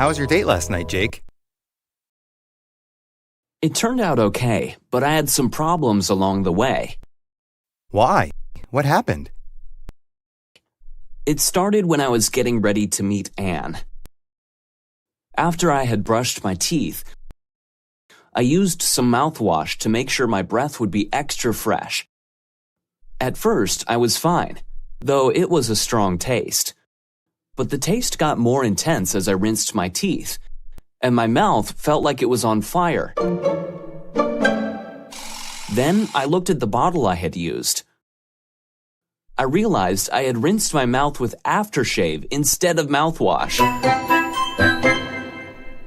How was your date last night, Jake? It turned out okay, but I had some problems along the way. Why? What happened? It started when I was getting ready to meet Anne. After I had brushed my teeth, I used some mouthwash to make sure my breath would be extra fresh. At first, I was fine, though it was a strong taste. But the taste got more intense as I rinsed my teeth, and my mouth felt like it was on fire. Then I looked at the bottle I had used. I realized I had rinsed my mouth with aftershave instead of mouthwash.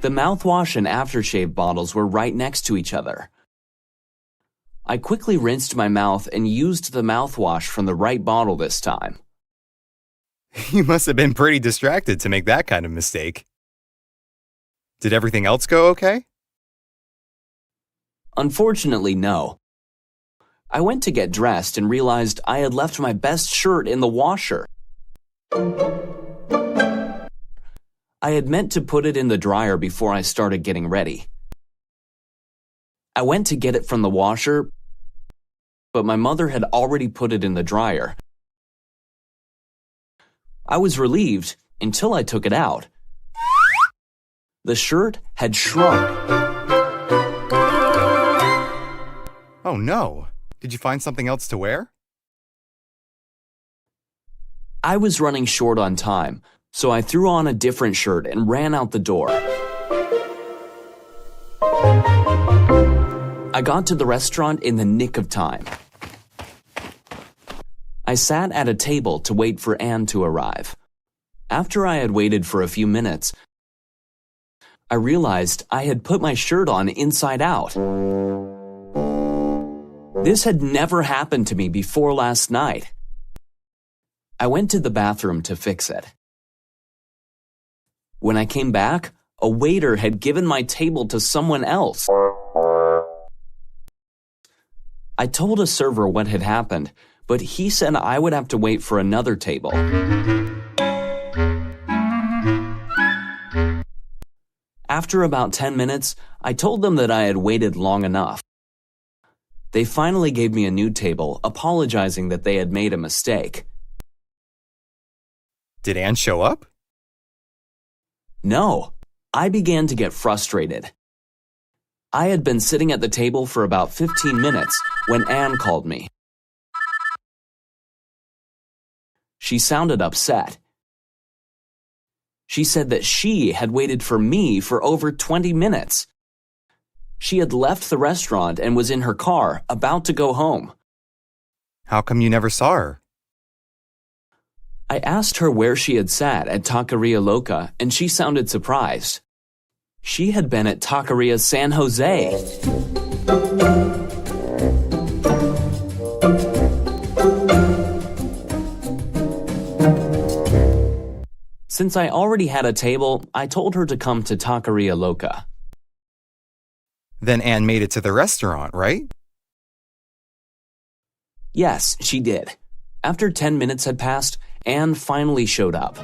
The mouthwash and aftershave bottles were right next to each other. I quickly rinsed my mouth and used the mouthwash from the right bottle this time. You must have been pretty distracted to make that kind of mistake. Did everything else go okay? Unfortunately, no. I went to get dressed and realized I had left my best shirt in the washer. I had meant to put it in the dryer before I started getting ready. I went to get it from the washer, but my mother had already put it in the dryer. I was relieved until I took it out. The shirt had shrunk. Oh no. Did you find something else to wear? I was running short on time, so I threw on a different shirt and ran out the door. I got to the restaurant in the nick of time. I sat at a table to wait for Anne to arrive. After I had waited for a few minutes, I realized I had put my shirt on inside out. This had never happened to me before last night. I went to the bathroom to fix it. When I came back, a waiter had given my table to someone else. I told a server what had happened, but he said I would have to wait for another table. After about 10 minutes, I told them that I had waited long enough. They finally gave me a new table, apologizing that they had made a mistake. Did Anne show up? No, I began to get frustrated. I had been sitting at the table for about 15 minutes when Anne called me. She sounded upset. She said that she had waited for me for over 20 minutes. She had left the restaurant and was in her car, about to go home. How come you never saw her? I asked her where she had sat at Taqueria Loca, and she sounded surprised. She had been at Taqueria San Jose. Since I already had a table, I told her to come to Taqueria Loca. Then Anne made it to the restaurant, right? Yes, she did. After 10 minutes had passed, Anne finally showed up.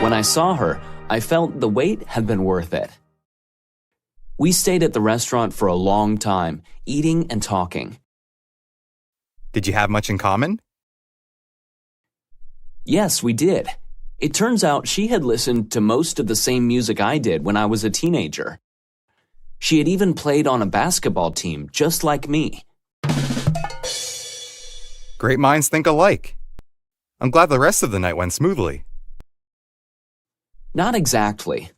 When I saw her, I felt the wait had been worth it. We stayed at the restaurant for a long time, eating and talking. Did you have much in common? Yes, we did. It turns out she had listened to most of the same music I did when I was a teenager. She had even played on a basketball team just like me. Great minds think alike. I'm glad the rest of the night went smoothly. Not exactly.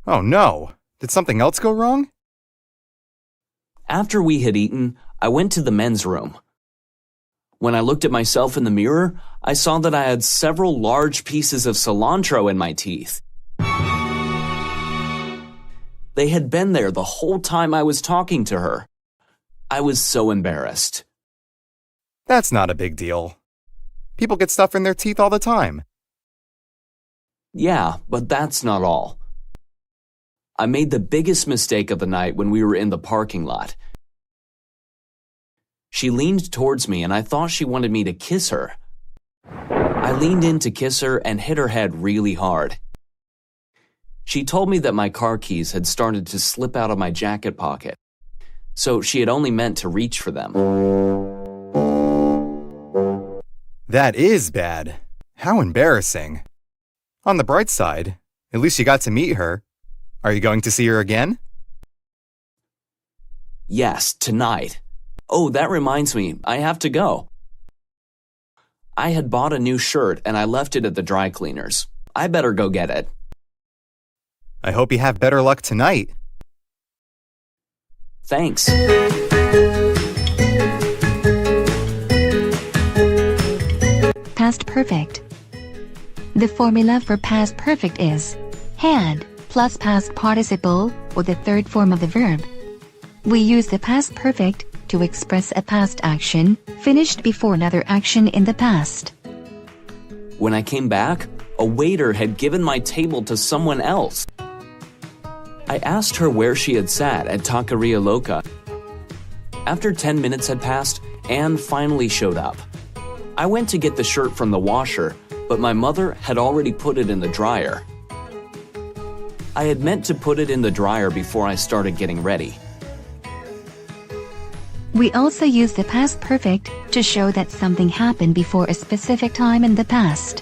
Oh no! Did something else go wrong? After we had eaten, I went to the men's room. When I looked at myself in the mirror, I saw that I had several large pieces of cilantro in my teeth. They had been there the whole time I was talking to her. I was so embarrassed. That's not a big deal. People get stuff in their teeth all the time. Yeah, but that's not all. I made the biggest mistake of the night when we were in the parking lot. She leaned towards me and I thought she wanted me to kiss her. I leaned in to kiss her and hit her head really hard. She told me that my car keys had started to slip out of my jacket pocket, so she had only meant to reach for them. That is bad. How embarrassing. On the bright side, at least you got to meet her. Are you going to see her again? Yes, tonight. Oh, that reminds me, I have to go. I had bought a new shirt and I left it at the dry cleaners. I better go get it. I hope you have better luck tonight. Thanks. Past perfect. The formula for past perfect is had plus past participle or the third form of the verb. We use the past perfect to express a past action finished before another action in the past. When I came back, a waiter had given my table to someone else. I asked her where she had sat at Taqueria Loca. After 10 minutes had passed, Anne finally showed up. I went to get the shirt from the washer, but my mother had already put it in the dryer. I had meant to put it in the dryer before I started getting ready. We also use the past perfect to show that something happened before a specific time in the past.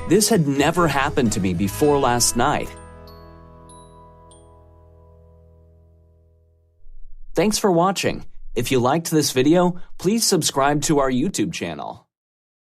This had never happened to me before last night. Thanks for watching. If you liked this video, please subscribe to our YouTube channel.